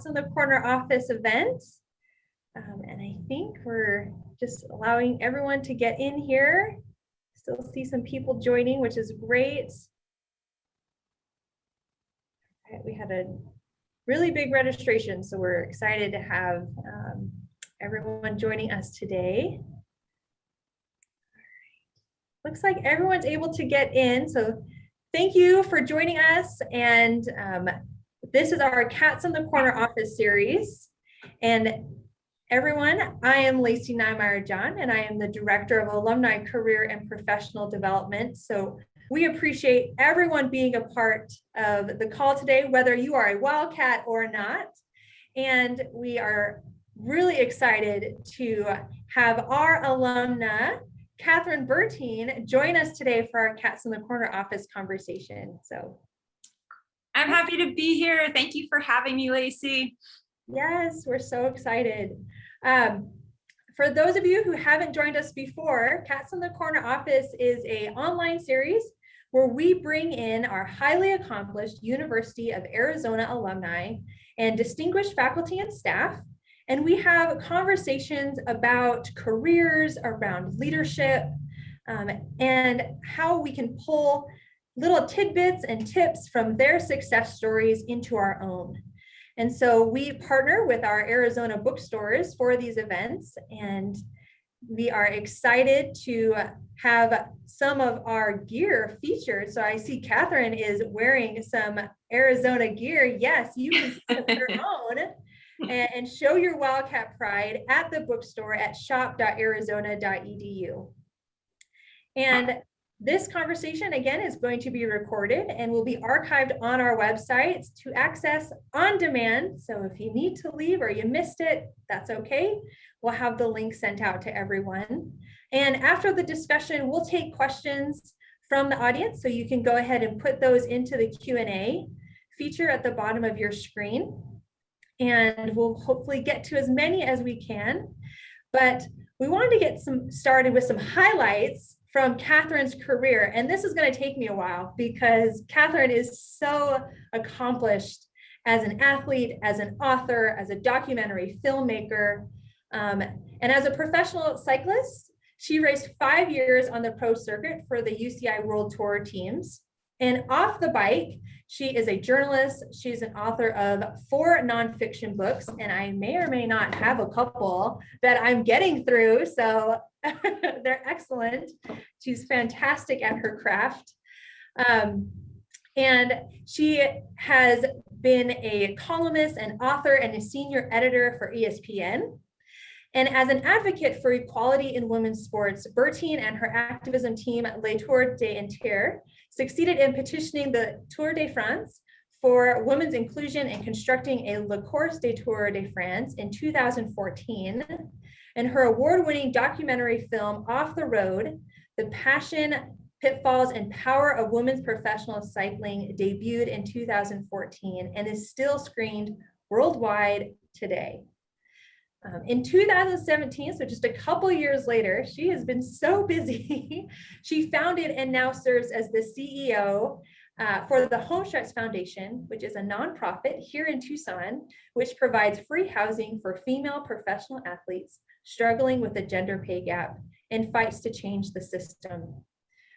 in the Corner office event. And I think we're just allowing everyone to get in here. Still see some people joining, which is great. We had a really big registration, so we're excited to have everyone joining us today. Looks like everyone's able to get in, so thank you for joining us. And this is our Cats in the Corner office series. And everyone, I am Lacey Niemeyer-John, and I am the Director of Alumni Career and Professional Development. So we appreciate everyone being a part of the call today, whether you are a Wildcat or not. And we are really excited to have our alumna, Kathryn Bertine, join us today for our Cats in the Corner office conversation. So I'm happy to be here. Thank you for having me, Lacey. Yes, we're so excited. For those of you who haven't joined us before, Cats in the Corner office is an online series where we bring in our highly accomplished University of Arizona alumni and distinguished faculty and staff. And we have conversations about careers, around leadership, and how we can pull little tidbits and tips from their success stories into our own. And so we partner with our Arizona bookstores for these events, and we are excited to have some of our gear featured. So I see Kathryn is wearing some Arizona gear. Yes, you can put your own and show your Wildcat pride at the bookstore at shop.arizona.edu. And this conversation, again, is going to be recorded and will be archived on our website to access on demand. So if you need to leave or you missed it, that's okay. We'll have the link sent out to everyone. And after the discussion, we'll take questions from the audience. So you can go ahead and put those into the Q&A feature at the bottom of your screen. And we'll hopefully get to as many as we can. But we wanted to get started with some highlights from Kathryn's career. And this is going to take me a while because Kathryn is so accomplished as an athlete, as an author, as a documentary filmmaker, and as a professional cyclist. She raced 5 years on the pro circuit for the UCI World Tour teams. And off the bike, she is a journalist. She's an author of 4 nonfiction books, and I may or may not have a couple that I'm getting through. So they're excellent. She's fantastic at her craft. And she has been a columnist, an author, and a senior editor for ESPN. And as an advocate for equality in women's sports, Bertine and her activism team, Tour Entier, succeeded in petitioning the Tour de France for women's inclusion and constructing a Le Course des Tour de France in 2014. And her award-winning documentary film, Off the Road, The Passion, Pitfalls, and Power of Women's Professional Cycling debuted in 2014 and is still screened worldwide today. In 2017, so just a couple years later, she has been so busy. She founded and now serves as the CEO for the Homestretch Foundation, which is a nonprofit here in Tucson, which provides free housing for female professional athletes struggling with the gender pay gap and fights to change the system.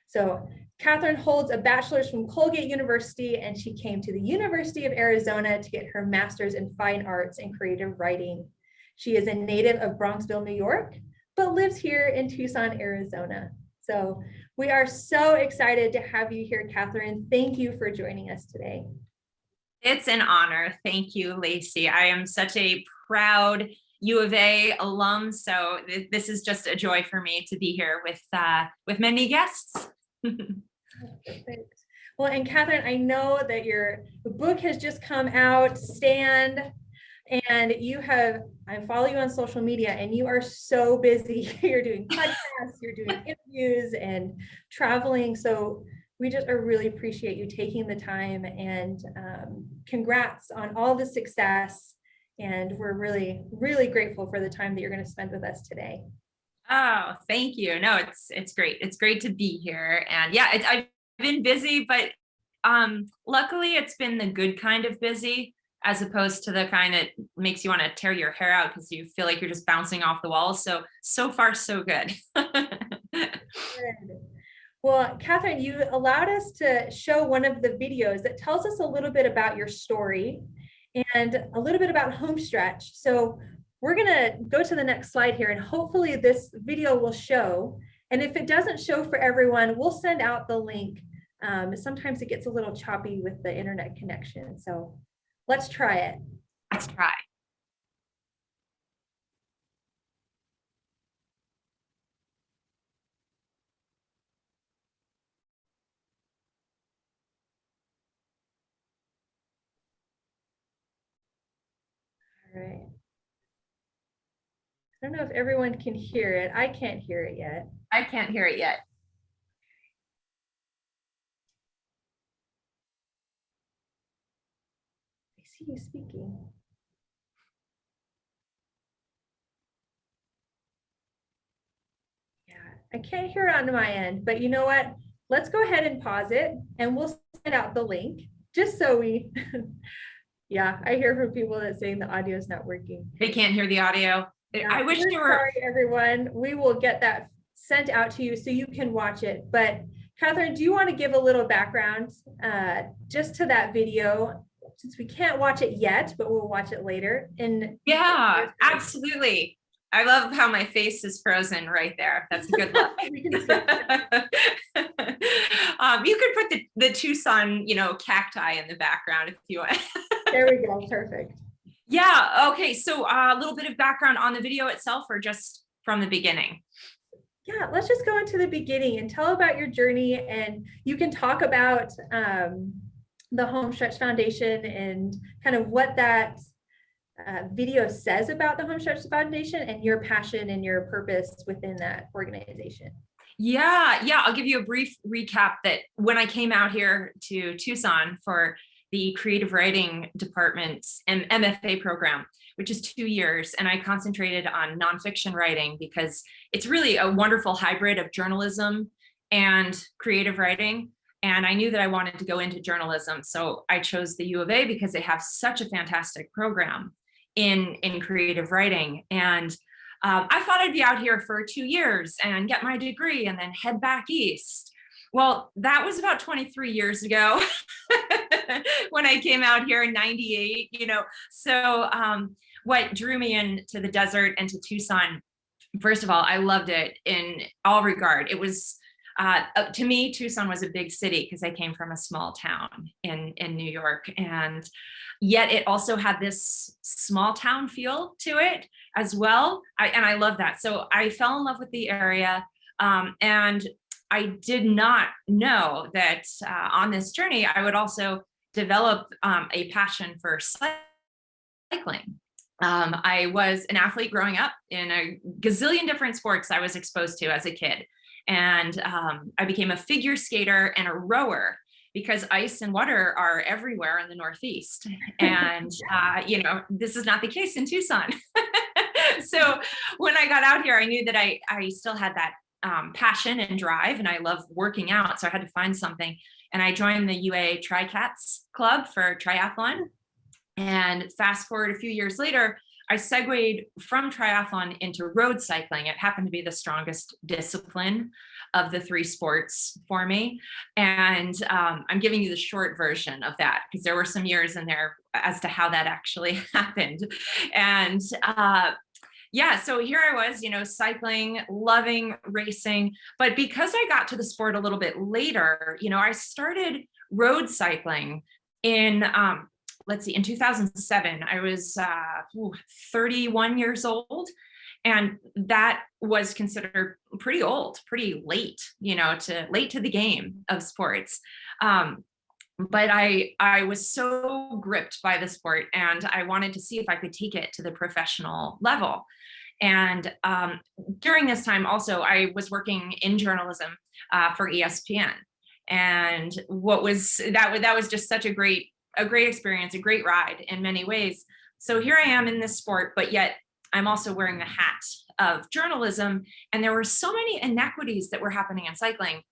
So Kathryn holds a bachelor's from Colgate University, and she came to the University of Arizona to get her master's in fine arts and creative writing. She is a native of Bronxville, New York, but lives here in Tucson, Arizona. So we are so excited to have you here, Kathryn. Thank you for joining us today. It's an honor. Thank you, Lacey. I am such a proud U of A alum, so this is just a joy for me to be here with many guests. Perfect. Well, and Kathryn, I know that your book has just come out, Stand. And I follow you on social media, and you are so busy. You're doing podcasts, you're doing interviews and traveling. So we just really appreciate you taking the time, and congrats on all the success. And we're really, really grateful for the time that you're going to spend with us today. Oh, thank you. No, it's great. It's great to be here. And yeah, I've been busy, but luckily it's been the good kind of busy. as opposed to the kind that makes you want to tear your hair out because you feel like you're just bouncing off the walls. So far, so good. Good. Well, Kathryn, you allowed us to show one of the videos that tells us a little bit about your story and a little bit about Homestretch. So we're going to go to the next slide here, and hopefully this video will show. And if it doesn't show for everyone, we'll send out the link. Sometimes it gets a little choppy with the internet connection. So let's try it. Let's try. All right. I don't know if everyone can hear it. I can't hear it yet. I can't hear it yet. I see you speaking. Yeah, I can't hear it on my end, but you know what? Let's go ahead and pause it and we'll send out the link just so we, yeah, I hear from people that saying the audio is not working. They can't hear the audio. Yeah, I wish there were. Sorry, everyone. We will get that sent out to you so you can watch it. But Kathryn, do you want to give a little background just to that video, since we can't watch it yet, but we'll watch it later? Yeah, absolutely. I love how my face is frozen right there. That's a good look. You could put the Tucson, cacti in the background if you want. There we go. Perfect. Yeah. Okay. So a little bit of background on the video itself, or just from the beginning? Yeah, let's just go into the beginning and tell about your journey, and you can talk about the Homestretch Foundation and kind of what that video says about the Homestretch Foundation and your passion and your purpose within that organization. Yeah. I'll give you a brief recap that when I came out here to Tucson for the creative writing department's MFA program, which is 2 years, and I concentrated on nonfiction writing because it's really a wonderful hybrid of journalism and creative writing. And I knew that I wanted to go into journalism, so I chose the U of A because they have such a fantastic program in creative writing. And I thought I'd be out here for 2 years and get my degree and then head back east. Well, that was about 23 years ago when I came out here in 98, So what drew me into the desert and to Tucson, first of all, I loved it in all regard. It was, to me, Tucson was a big city because I came from a small town in New York. And yet it also had this small town feel to it as well. And I love that. So I fell in love with the area. And I did not know that on this journey, I would also develop a passion for cycling. I was an athlete growing up in a gazillion different sports I was exposed to as a kid. And I became a figure skater and a rower because ice and water are everywhere in the Northeast. And, this is not the case in Tucson. So when I got out here, I knew that I still had that passion and drive, and I love working out. So I had to find something. And I joined the UA Tri-Cats Club for triathlon. And fast forward a few years later, I segued from triathlon into road cycling. It happened to be the strongest discipline of the 3 sports for me. And I'm giving you the short version of that because there were some years in there as to how that actually happened. And so here I was, cycling, loving racing. But because I got to the sport a little bit later, I started road cycling in in 2007. I was 31 years old. And that was considered pretty old, pretty late, late to the game of sports. But I was so gripped by the sport, and I wanted to see if I could take it to the professional level. And during this time also, I was working in journalism for ESPN. And that was just such a great experience, a great ride in many ways. So here I am in this sport, but yet I'm also wearing the hat of journalism. And there were so many inequities that were happening in cycling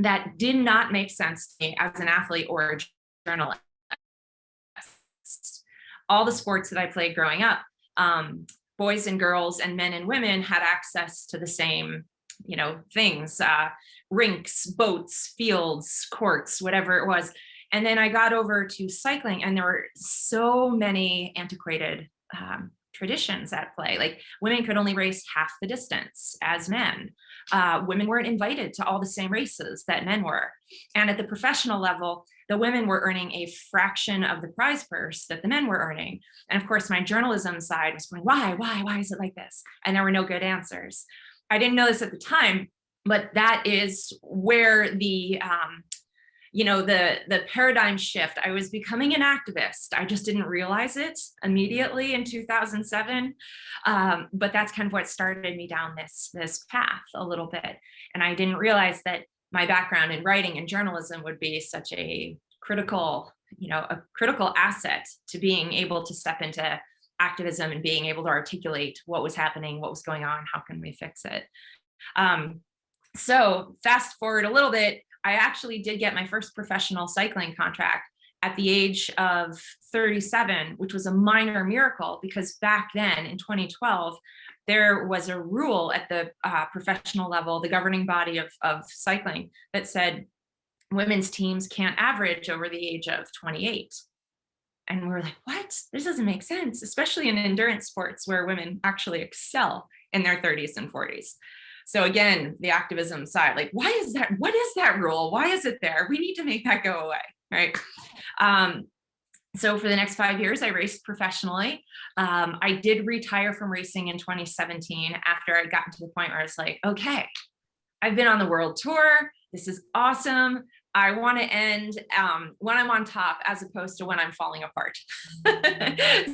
that did not make sense to me as an athlete or a journalist. all the sports that I played growing up, boys and girls and men and women had access to the same, things, rinks, boats, fields, courts, whatever it was. And then I got over to cycling, and there were so many antiquated traditions at play. Like, women could only race half the distance as men. Women weren't invited to all the same races that men were. And at the professional level, the women were earning a fraction of the prize purse that the men were earning. And of course, my journalism side was going, why is it like this? And there were no good answers. I didn't know this at the time, but that is where the paradigm shift. I was becoming an activist. I just didn't realize it immediately in 2007. But that's kind of what started me down this path a little bit. And I didn't realize that my background in writing and journalism would be such a critical asset to being able to step into activism and being able to articulate what was happening, what was going on, how can we fix it? So fast forward a little bit, I actually did get my first professional cycling contract at the age of 37, which was a minor miracle, because back then in 2012, there was a rule at the professional level, the governing body of cycling, that said women's teams can't average over the age of 28. And we were like, what? This doesn't make sense, especially in endurance sports where women actually excel in their 30s and 40s. So again, the activism side, like, why is that? What is that rule? Why is it there? We need to make that go away, right? So for the next 5 years, I raced professionally. I did retire from racing in 2017 after I got to the point where I was like, okay, I've been on the world tour. This is awesome. I want to end when I'm on top as opposed to when I'm falling apart.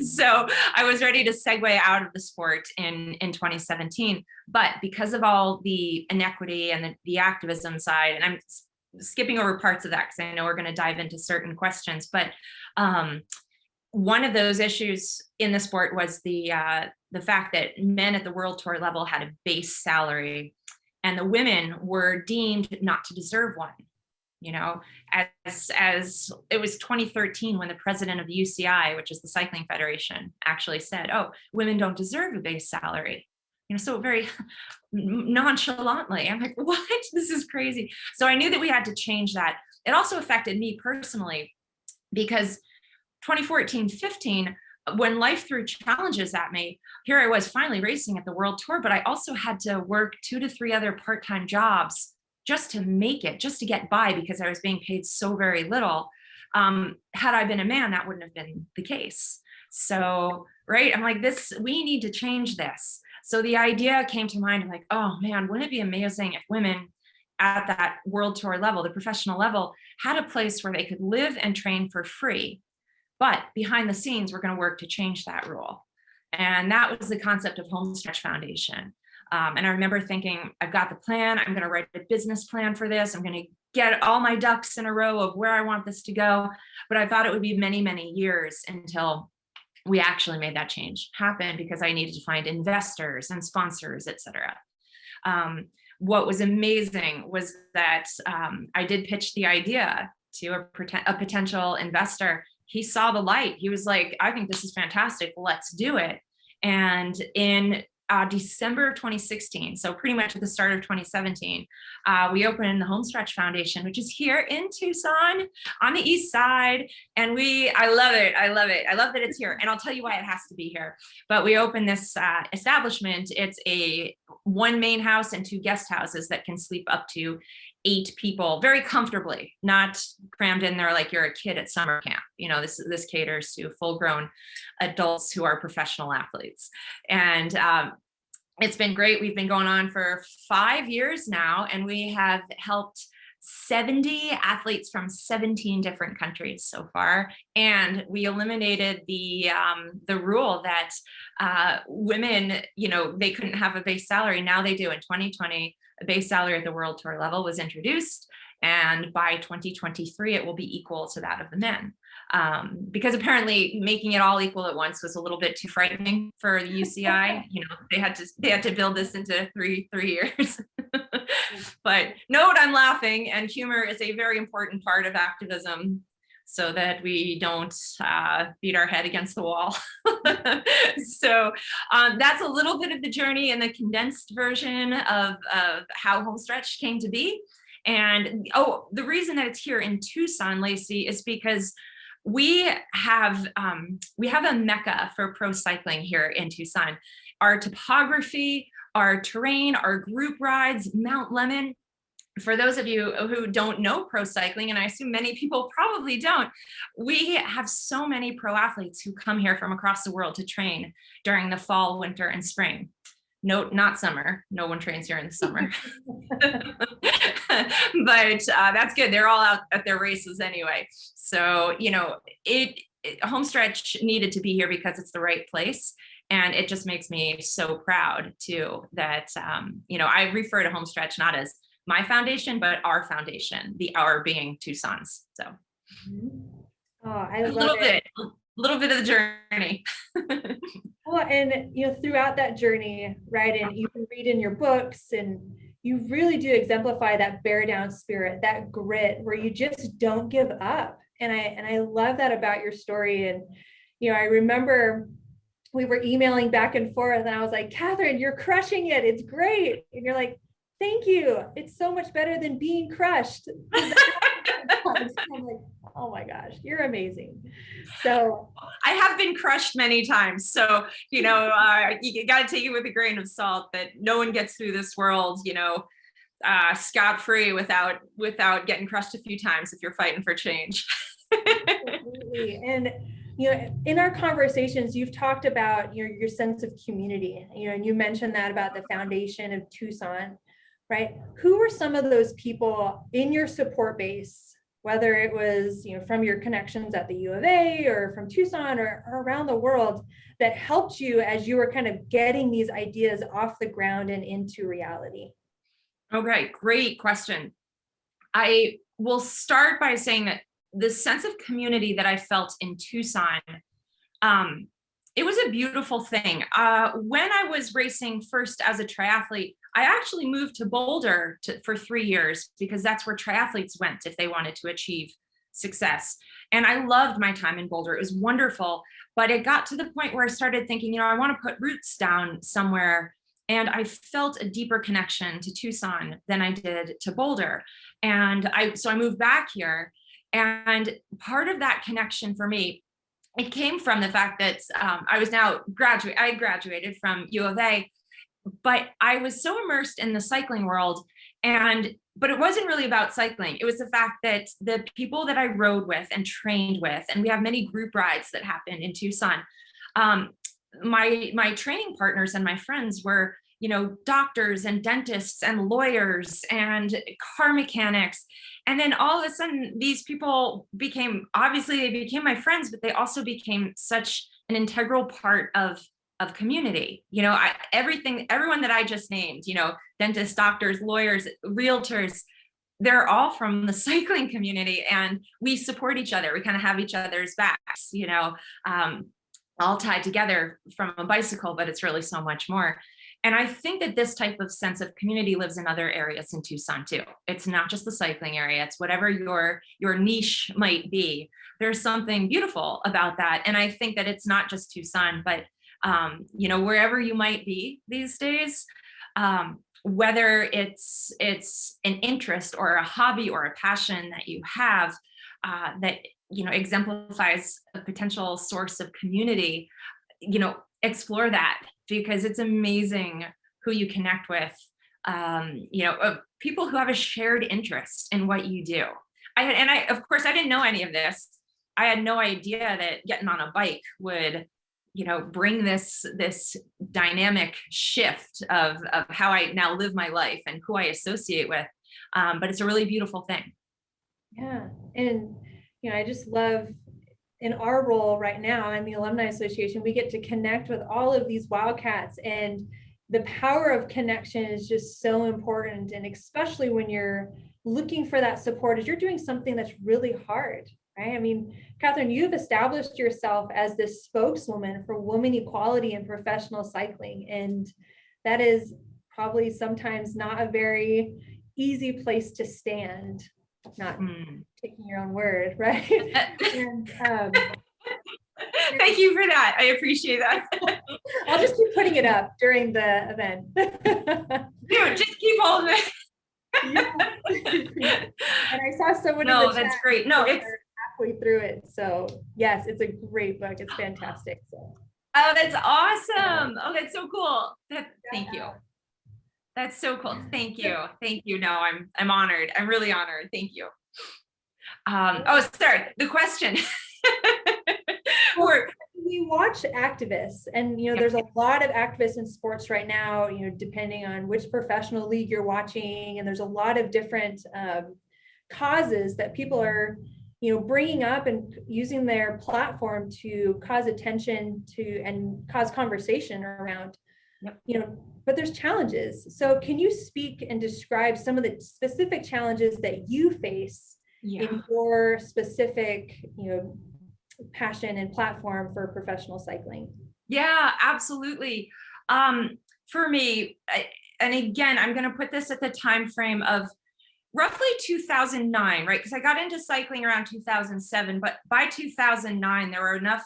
So I was ready to segue out of the sport in 2017. But because of all the inequity and the activism side, and I'm skipping over parts of that because I know we're going to dive into certain questions, but one of those issues in the sport was the fact that men at the world tour level had a base salary and the women were deemed not to deserve one. As it was 2013 when the president of the UCI, which is the Cycling Federation, actually said, oh, women don't deserve a base salary. So very nonchalantly. I'm like, what? This is crazy. So I knew that we had to change that. It also affected me personally because 2014-15, when life threw challenges at me, here I was finally racing at the World Tour, but I also had to work 2 to 3 other part-time jobs just to make it, just to get by, because I was being paid so very little. Had I been a man, that wouldn't have been the case. So, right, I'm like, we need to change this. So the idea came to mind, I'm like, oh man, wouldn't it be amazing if women at that world tour level, the professional level, had a place where they could live and train for free. But behind the scenes, we're going to work to change that rule. And that was the concept of Homestretch Foundation. And I remember thinking, I've got the plan. I'm going to write a business plan for this. I'm going to get all my ducks in a row of where I want this to go. But I thought it would be many, many years until we actually made that change happen, because I needed to find investors and sponsors, et cetera. What was amazing was that I did pitch the idea to a potential investor. He saw the light. He was like, I think this is fantastic. Let's do it. And in December of 2016, so pretty much at the start of 2017, we opened the Homestretch Foundation, which is here in Tucson on the east side. And I love it. I love it. I love that it's here. And I'll tell you why it has to be here. But we opened this establishment. It's a 1 main house and 2 guest houses that can sleep up to 8 people very comfortably, not crammed in there like you're a kid at summer camp. This caters to full-grown adults who are professional athletes. And it's been great. We've been going on for 5 years now, and we have helped 70 athletes from 17 different countries so far. And we eliminated the rule that women, they couldn't have a base salary. Now they do. In 2020, a base salary at the World Tour level was introduced. And by 2023, it will be equal to that of the men. Because apparently making it all equal at once was a little bit too frightening for the UCI. They had to build this into three years. But note, I'm laughing, and humor is a very important part of activism. so that we don't beat our head against the wall. So that's a little bit of the journey in the condensed version of how Homestretch came to be. And the reason that it's here in Tucson, Lacey, is because we have a mecca for pro cycling here in Tucson. Our topography, our terrain, our group rides, Mount Lemmon. For those of you who don't know pro cycling, and I assume many people probably don't, we have so many pro athletes who come here from across the world to train during the fall, winter, and spring. No, not summer. No one trains here in the summer. But that's good. They're all out at their races anyway. So, you know, Homestretch needed to be here because it's the right place. And it just makes me so proud too that, you know, I refer to Homestretch not as my foundation, but our foundation, the our being Tucson's. So oh, I love a little bit of the journey. Well, and you know, throughout that journey, right, and you can read in your books, and you really do exemplify that bear down spirit, that grit, where you just don't give up. And I love that about your story. And you know, I remember we were emailing back and forth, and I was like, Kathryn, you're crushing it. It's great. And you're like, thank you. It's so much better than being crushed. I'm like, oh my gosh, you're amazing. So I have been crushed many times. So, you know, you got to take it with a grain of salt that no one gets through this world, you know, scot-free without getting crushed a few times if you're fighting for change. Absolutely. And you know, in our conversations, you've talked about your sense of community, you know, and you mentioned that about the foundation of Tucson, right? Who were some of those people in your support base, whether it was, you know, from your connections at the U of A or from Tucson or around the world, that helped you as you were kind of getting these ideas off the ground and into reality? Okay, great question. I will start by saying that the sense of community that I felt in Tucson, it was a beautiful thing. When I was racing first as a triathlete, I actually moved to Boulder for 3 years because that's where triathletes went if they wanted to achieve success. And I loved my time in Boulder. It was wonderful. But it got to the point where I started thinking, you know, I want to put roots down somewhere. And I felt a deeper connection to Tucson than I did to Boulder. And so I moved back here. And part of that connection for me, it came from the fact that I graduated from U of A, but I was so immersed in the cycling world, but it wasn't really about cycling. It was the fact that the people that I rode with and trained with, and we have many group rides that happen in Tucson, my training partners and my friends were, you know, doctors and dentists and lawyers and car mechanics. And then all of a sudden, these people became my friends, but they also became such an integral part of community. You know, everyone that I just named, you know, dentists, doctors, lawyers, realtors, they're all from the cycling community, and we support each other. We kind of have each other's backs, you know, all tied together from a bicycle, but it's really so much more. And I think that this type of sense of community lives in other areas in Tucson too. It's not just the cycling area, it's whatever your niche might be. There's something beautiful about that. And I think that it's not just Tucson, but you know, wherever you might be these days, whether it's an interest or a hobby or a passion that you have that, you know, exemplifies a potential source of community, you know, explore that, because it's amazing who you connect with, you know, people who have a shared interest in what you do. Of course, I didn't know any of this. I had no idea that getting on a bike would, you know, bring this dynamic shift of how I now live my life and who I associate with. But it's a really beautiful thing. Yeah. And, you know, I just love, in our role right now in the Alumni Association, we get to connect with all of these Wildcats, and the power of connection is just so important. And especially when you're looking for that support, as you're doing something that's really hard, right? I mean, Kathryn, you've established yourself as this spokeswoman for women equality in professional cycling. And that is probably sometimes not a very easy place to stand. not taking your own word, right? And, thank you for that. I appreciate that. I'll just keep putting it up during the event. Dude, just keep holding it. And I saw someone in the chat. That's great. No, it's halfway through it. So yes, it's a great book. It's fantastic. So. Oh, that's awesome. Oh, that's so cool. Thank you. That's so cool. Thank you. Thank you. No, I'm honored. I'm really honored. Thank you. Oh, sorry. The question. We watch activists, and there's a lot of activists in sports right now, depending on which professional league you're watching, and there's a lot of different causes that people are bringing up and using their platform to cause attention to and cause conversation around. But there's challenges. So can you speak and describe some of the specific challenges that you face in your specific passion and platform for professional cycling? Yeah, absolutely. For me, and again, I'm going to put this at the time frame of roughly 2009, right? Because I got into cycling around 2007, but by 2009, there were enough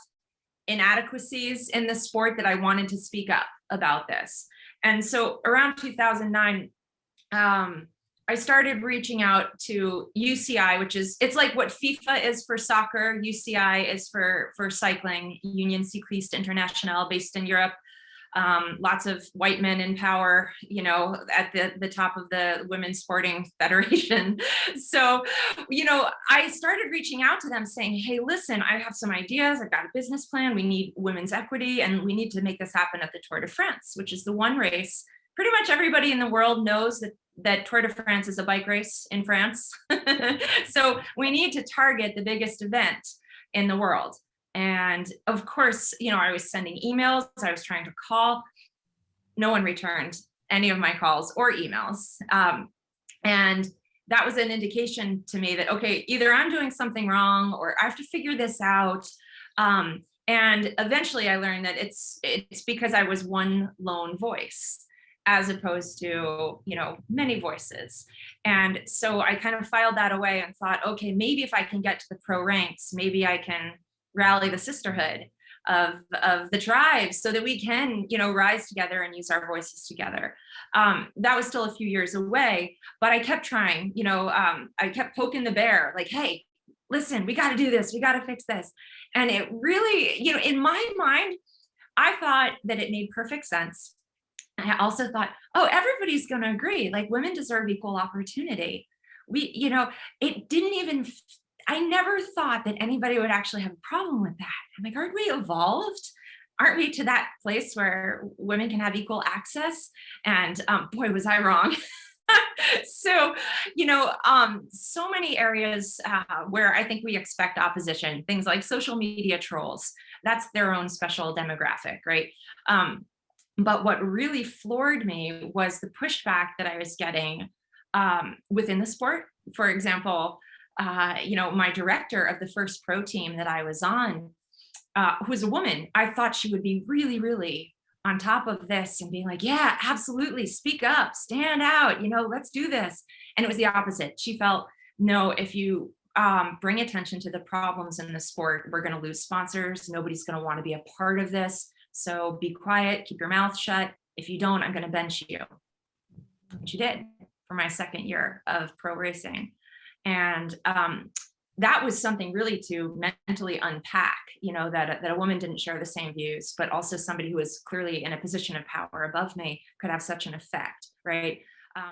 inadequacies in the sport that I wanted to speak up about this. And so around 2009, I started reaching out to UCI, which it's like what FIFA is for soccer, UCI is for cycling, Union Cycliste Internationale, based in Europe. Lots of white men in power, at the top of the Women's Sporting Federation. So, I started reaching out to them saying, hey, listen, I have some ideas. I've got a business plan. We need women's equity, and we need to make this happen at the Tour de France, which is the one race. Pretty much everybody in the world knows that Tour de France is a bike race in France. So we need to target the biggest event in the world. And of course, I was sending emails, I was trying to call. No one returned any of my calls or emails. And that was an indication to me that, okay, either I'm doing something wrong or I have to figure this out. And eventually I learned that it's because I was one lone voice, as opposed to, many voices. And so I kind of filed that away and thought, okay, maybe if I can get to the pro ranks, maybe I can rally the sisterhood of the tribes so that we can, rise together and use our voices together. That was still a few years away, but I kept trying, I kept poking the bear, like, hey, listen, we got to do this. We got to fix this. And it really, in my mind, I thought that it made perfect sense. I also thought, oh, everybody's going to agree, like women deserve equal opportunity. It didn't even, I never thought that anybody would actually have a problem with that. I'm like, aren't we evolved? Aren't we to that place where women can have equal access? And boy, was I wrong. So, so many areas where I think we expect opposition, things like social media trolls, that's their own special demographic, right? But what really floored me was the pushback that I was getting within the sport. For example, my director of the first pro team that I was on, who was a woman, I thought she would be really, really on top of this and being like, yeah, absolutely, speak up, stand out, let's do this. And it was the opposite. She felt, no, if you bring attention to the problems in the sport, we're going to lose sponsors. Nobody's going to want to be a part of this. So be quiet, keep your mouth shut. If you don't, I'm going to bench you. Which you did for my second year of pro racing. And that was something really to mentally unpack, that a woman didn't share the same views, but also somebody who was clearly in a position of power above me could have such an effect, right?